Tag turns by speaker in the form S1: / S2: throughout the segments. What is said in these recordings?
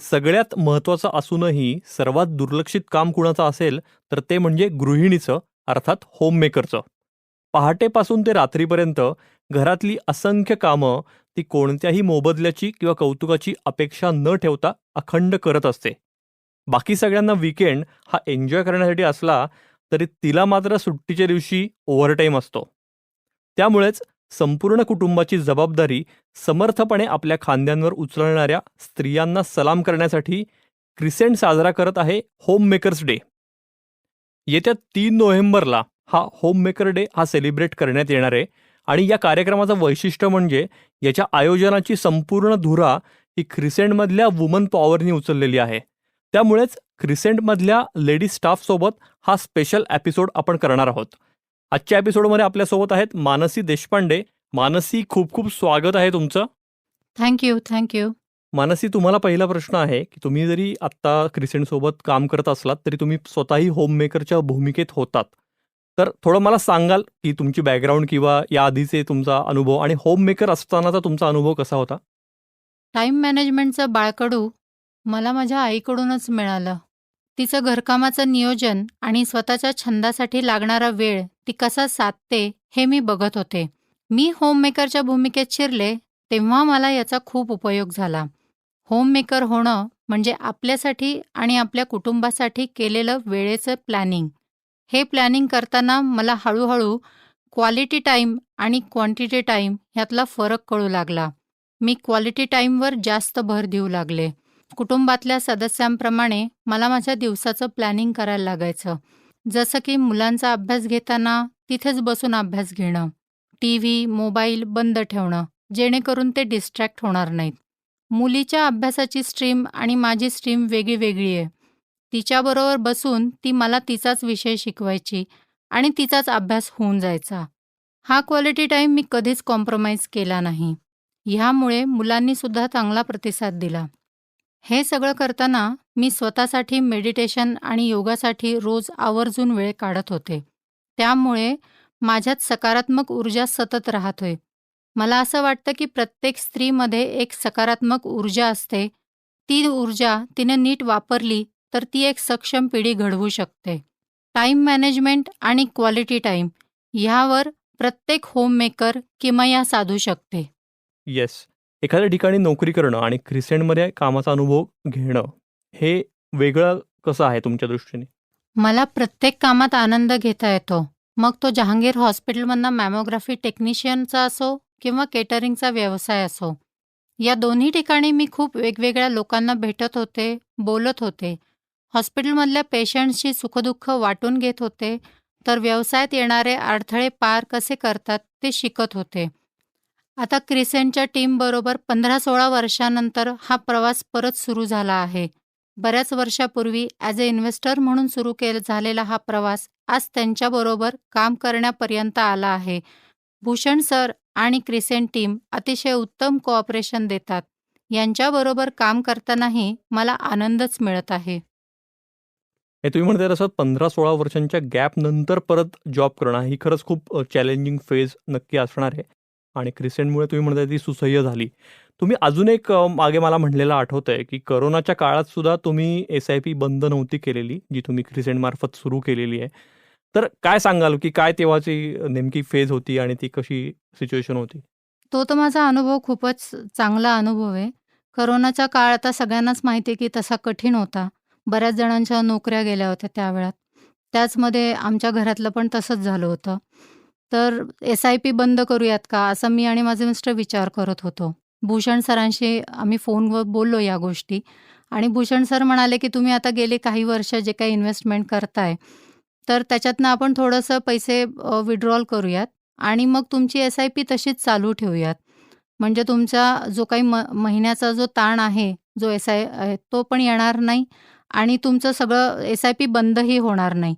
S1: सगळ्यात महत्त्वाचं असूनही सर्वात दुर्लक्षित काम कुणाचं असेल तर ते म्हणजे गृहिणीचं, अर्थात होममेकरचं. पहाटेपासून ते रात्रीपर्यंत घरातली असंख्य कामं ती कोणत्याही मोबदल्याची किंवा कौतुकाची अपेक्षा न ठेवता अखंड करत असते. बाकी सगळ्यांना वीकेंड हा एन्जॉय करण्यासाठी असला तरी तिला मात्र सुट्टीच्या दिवशी ओव्हरटाईम असतो. त्यामुळेच संपूर्ण कुटुंबाची जबाबदारी समर्थपणे आपल्या खांद्यांवर उचलणाऱ्या स्त्रियांना सलाम करण्यासाठी क्रिसेंट साजरा करत आहे होममेकर्स डे. येत्या 3 नोव्हेंबरला हा होममेकर डे हा सेलिब्रेट करण्यात येणार आहे आणि या कार्यक्रमाचं वैशिष्ट्य म्हणजे याच्या आयोजनाची संपूर्ण धुरा ही क्रिसेंटमधल्या वुमन पॉवरनी उचललेली आहे. त्यामुळेच क्रिसेंटमधल्या लेडी स्टाफसोबत हा स्पेशल एपिसोड आपण करणार आहोत. आजच्या एपिसोडमध्ये आपल्यासोबत आहेत मानसी देशपांडे. मानसी, खूप खूप स्वागत आहे तुमचं.
S2: थँक्यू.
S1: मानसी, तुम्हाला पहिला प्रश्न आहे की तुम्ही जरी आत्ता क्रिसेंटसोबत काम करत असलात तरी तुम्ही स्वतःही होममेकरच्या भूमिकेत होतात. तर थोडं मला सांगाल की तुमची बॅकग्राऊंड किंवा या आधीचे तुमचा अनुभव आणि होममेकर असतानाचा तुमचा अनुभव कसा होता?
S2: टाईम मॅनेजमेंटचं बाळकडू मला माझ्या आईकडूनच मिळालं. तिचं घरकामाचं नियोजन आणि स्वतःच्या छंदासाठी लागणारा वेळ ती कसा साधते हे मी बघत होते. मी होममेकरच्या भूमिकेत शिरले तेव्हा मला याचा खूप उपयोग झाला. होममेकर होणं म्हणजे आपल्यासाठी आणि आपल्या कुटुंबासाठी केलेलं वेळेचं प्लॅनिंग. हे प्लॅनिंग करताना मला हळूहळू क्वालिटी टाईम आणि क्वांटिटी टाईम ह्यातला फरक कळू लागला. मी क्वालिटी टाईमवर जास्त भर देऊ लागले. कुटुंबातल्या सदस्यांप्रमाणे मला माझ्या दिवसाचं प्लॅनिंग करायला लागायचं. जसं की मुलांचा अभ्यास घेताना तिथेच बसून अभ्यास घेणं, टीव्ही, मोबाईल बंद ठेवणं, जेणेकरून ते डिस्ट्रॅक्ट होणार नाहीत. मुलीच्या अभ्यासाची स्ट्रीम आणि माझी स्ट्रीम वेगळी वेगळी आहे. तिच्याबरोबर बसून ती मला तिचाच विषय शिकवायची आणि तिचाच अभ्यास होऊन जायचा. हा क्वालिटी टाईम मी कधीच कॉम्प्रोमाइज केला नाही. ह्यामुळे मुलांनीसुद्धा चांगला प्रतिसाद दिला. हे सगळं करताना मी स्वतःसाठी मेडिटेशन आणि योगासाठी रोज आवर्जून वेळ काढत होते. त्यामुळे माझ्यात सकारात्मक ऊर्जा सतत राहतोय. मला असं वाटतं की प्रत्येक स्त्रीमध्ये एक सकारात्मक ऊर्जा असते. ती ऊर्जा तिने नीट वापरली तर ती एक सक्षम पिढी घडवू शकते. टाईम मॅनेजमेंट आणि क्वालिटी टाईम ह्यावर प्रत्येक होममेकर किमया साधू शकते.
S1: येस. एखाद्या ठिकाणी नोकरी करणं आणि क्रिसेंटमध्ये कामाचा अनुभव घेणं हे वेगळं कसं आहे तुमच्या दृष्टीने?
S2: मला प्रत्येक कामात आनंद घेता येतो. मग तो जहांगीर हॉस्पिटलमधला मॅमोग्राफी टेक्निशियनचा असो किंवा केटरिंगचा व्यवसाय असो. या दोन्ही ठिकाणी मी खूप वेगवेगळ्या लोकांना भेटत होते, बोलत होते. हॉस्पिटलमधल्या पेशंट्सची सुखदुःख वाटून घेत होते, तर व्यवसायात येणारे अडथळे पार कसे करतात ते शिकत होते. आता क्रिसेंटच्या टीमबरोबर 15-16 वर्षानंतर हा प्रवास परत सुरू झाला आहे. बऱ्याच वर्षापूर्वी ॲज अ इन्व्हेस्टर म्हणून सुरू झालेला हा प्रवास आज त्यांच्याबरोबर काम करण्यापर्यंत आला आहे. भूषण सर आणि क्रिसेंट टीम अतिशय उत्तम कोऑपरेशन देतात. यांच्याबरोबर काम करतानाही मला आनंदच मिळत आहे.
S1: हे तुम्ही म्हणताय तसं 15-16 वर्षांच्या गॅप नंतर परत जॉब करणं ही खरंच खूप चॅलेंजिंग फेज नक्की असणार आहे आणि क्रिसेंटमुळे तुम्ही म्हणताय ती सुसह्य झाली. तुम्ही अजून एक मागे मला म्हणलेलं आठवतंय की करोनाच्या काळात सुद्धा तुम्ही SIP बंद नव्हती केलेली, जी तुम्ही क्रिसेंटमार्फत सुरू केलेली आहे. तर काय सांगाल की काय तेव्हाची नेमकी फेज होती आणि ती कशी सिच्युएशन होती?
S2: तो तर माझा अनुभव खूपच चांगला अनुभव आहे. करोनाचा काळ आता सगळ्यांनाच माहिती आहे की तसा कठीण होता. बऱ्याच जणांच्या नोकऱ्या गेल्या होत्या त्यावेळात. त्याचमध्ये आमच्या घरातलं पण तसंच झालं होतं. तर SIP बंद करूयात का असं मी आणि माझे मिस्टर विचार करत होतो. भूषण सरांशी आम्ही फोनवर बोललो या गोष्टी आणि भूषण सर म्हणाले की तुम्ही आता गेले काही वर्ष जे काही इन्व्हेस्टमेंट करताय तर त्याच्यातनं आपण थोडंसं पैसे विड्रॉल करूयात आणि मग तुमची SIP तशीच चालू ठेवूयात. म्हणजे तुमचा जो काही महिन्याचा जो ताण आहे, जो तो पण येणार नाही आणि तुमचं सगळं SIP बंदही होणार नाही.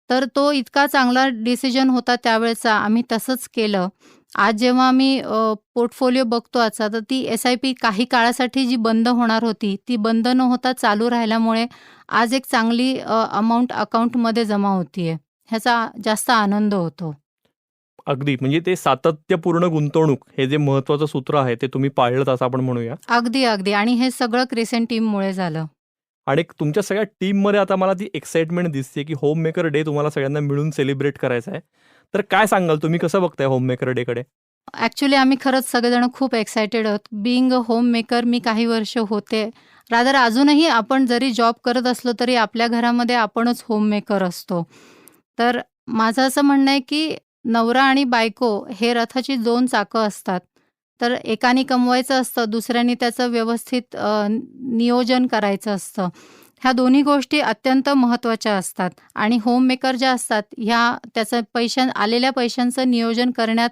S2: तर तो इतका चांगला डिसिजन होता त्यावेळेचा. आम्ही तसंच केलं. आज जेव्हा आम्ही पोर्टफोलिओ बघतो आजचा, तर ती SIP काही काळासाठी जी बंद होणार होती, ती बंद न होता चालू राहिल्यामुळे आज एक चांगली अमाउंट अकाउंटमध्ये जमा होतीये. ह्याचा जास्त आनंद होतो.
S1: अगदी. म्हणजे ते सातत्यपूर्ण गुंतवणूक हे जे महत्वाचं सूत्र आहे ते तुम्ही पाळलंत असं आपण म्हणूया.
S2: अगदी अगदी. आणि हे सगळं क्रिसेंट टीममुळे झालं.
S1: आणि तुमच्या सगळ्या टीममध्ये आता मला ती एक्साइटमेंट दिसते की होम मेकर डे तुम्हाला सगळ्यांना मिळून सेलिब्रेट करायचा आहे. तर काय सांगाल, तुम्ही कसं बघताय होम मेकर डेकडे?
S2: ॲक्च्युली आम्ही खरंच सगळेजण खूप एक्सायटेड आहोत. बिईंग अ होम मेकर मी काही वर्ष होते. रादर अजूनही आपण जरी जॉब करत असलो तरी आपल्या घरामध्ये आपणच होम मेकर असतो. तर माझं असं म्हणणं आहे की नवरा आणि बायको हे रथाची 2 चाकं असतात. तर एकाने कमवायचं असतं, दुसऱ्याने त्याचं व्यवस्थित नियोजन करायचं असतं. ह्या दोन्ही गोष्टी अत्यंत महत्त्वाच्या असतात आणि होम मेकर ज्या असतात ह्या त्याचं आलेल्या पैशांचं नियोजन करण्यात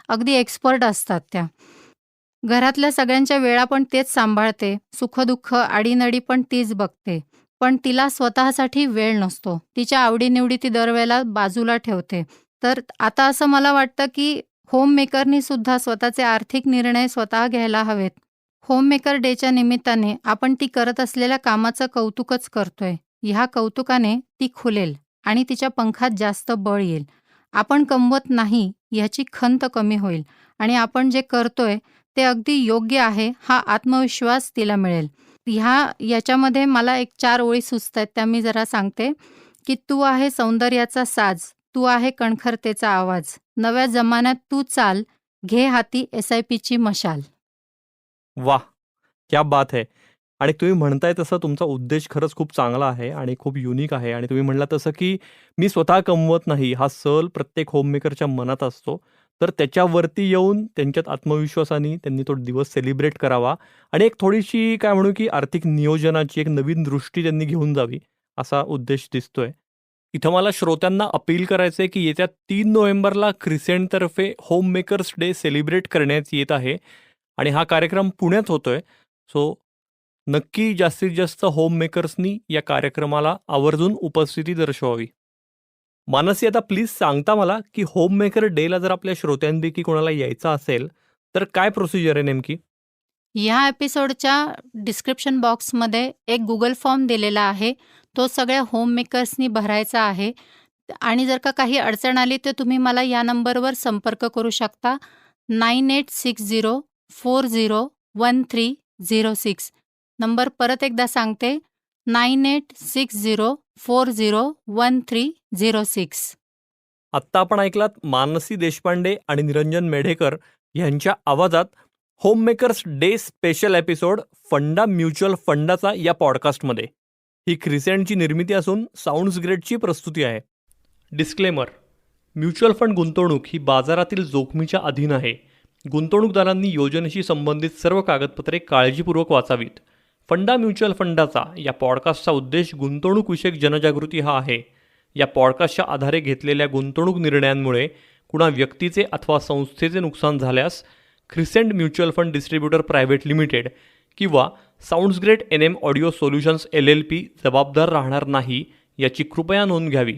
S2: अगदी एक्सपर्ट असतात त्या. घरातल्या सगळ्यांच्या वेळा पण तेच सांभाळते, सुख-दुःख, आडीनडी पण तीच बघते. पण तिला स्वतःसाठी वेळ नसतो. तिच्या आवडीनिवडी ती दरवेळेला बाजूला ठेवते. तर आता असं मला वाटतं की होम मेकरनी सुद्धा स्वतःचे आर्थिक निर्णय स्वतः घ्यायला हवेत. होम मेकर डेच्या निमित्ताने आपण ती करत असलेल्या कामाचं कौतुकच करतोय. ह्या कौतुकाने ती खुलेल आणि तिच्या पंखात जास्त बळ येईल. आपण कमवत नाही ह्याची खंत कमी होईल आणि आपण जे करतोय ते अगदी योग्य आहे हा आत्मविश्वास तिला मिळेल. याच्यामध्ये मला एक 4 ओळी सुचतायत त्या मी जरा सांगते, की तू आहे सौंदर्याचा साज, तू आहे कणखरतेचा आवाज, नव्या जमान्यात तू चाल, घे हाती SIPची मशाल.
S1: वाह! क्या बात है! आणि तुम्ही म्हणताय तसं तुमचा उद्देश खरंच खूप चांगला आहे आणि खूप युनिक आहे. आणि तुम्ही म्हणला तसं की मी स्वतः कमवत नाही हा सल प्रत्येक होममेकरच्या मनात असतो. तर त्याच्यावरती येऊन त्यांच्यात आत्मविश्वासाने त्यांनी तो दिवस सेलिब्रेट करावा आणि एक थोडीशी काय म्हणू की आर्थिक नियोजनाची एक नवीन दृष्टी त्यांनी घेऊन जावी, असा उद्देश दिसतोय. इथं मला श्रोत्यांना अपील करायचं आहे की येत्या 3 नोव्हेंबरला क्रिसेंटतर्फे होम मेकर्स डे सेलिब्रेट करण्यात येत आहे आणि हा कार्यक्रम पुण्यात होतोय. सो नक्की जास्तीत जास्त होम मेकर्सनी या कार्यक्रमाला आवर्जून उपस्थिती दर्शवावी. मानसी, आता प्लीज सांगता मला की होम मेकर डेला जर आपल्या श्रोत्यांपैकी कोणाला यायचं असेल तर काय प्रोसिजर आहे नेमकी?
S2: ह्या एपिसोडच्या डिस्क्रिप्शन बॉक्समध्ये एक गुगल फॉर्म दिलेला आहे. तो सगळ्या होम मेकर्सनी भरायचा आहे आणि जर का काही अडचण आली तर तुम्ही मला या नंबरवर संपर्क करू शकता. 9860401306. नंबर परत एकदा सांगते, 9860401306.
S1: आत्ता आपण ऐकलात मानसी देशपांडे आणि निरंजन मेढेकर यांच्या आवाजात home makers day special episode फंडा म्युच्युअल फंडाचा या पॉडकास्टमध्ये. ही क्रिसेंटची निर्मिती असून साऊंड्स ग्रेडची प्रस्तुती आहे. डिस्क्लेमर: म्युच्युअल फंड गुंतवणूक ही बाजारातील जोखमीच्या अधीन आहे. गुंतवणूकदारांनी योजनेशी संबंधित सर्व कागदपत्रे काळजीपूर्वक वाचावीत. फंडा म्युच्युअल फंडाचा या पॉडकास्टचा उद्देश गुंतवणूकविषयक जनजागृती हा आहे. या पॉडकास्टच्या आधारे घेतलेल्या गुंतवणूक निर्णयांमुळे कुणा व्यक्तीचे अथवा संस्थेचे नुकसान झाल्यास Crescent Mutual Fund Distributor Private Limited किंवा Sounds Great NM Audio Solutions LLP जबाबदार राहणार नाही, याची कृपया नोंद घ्यावी.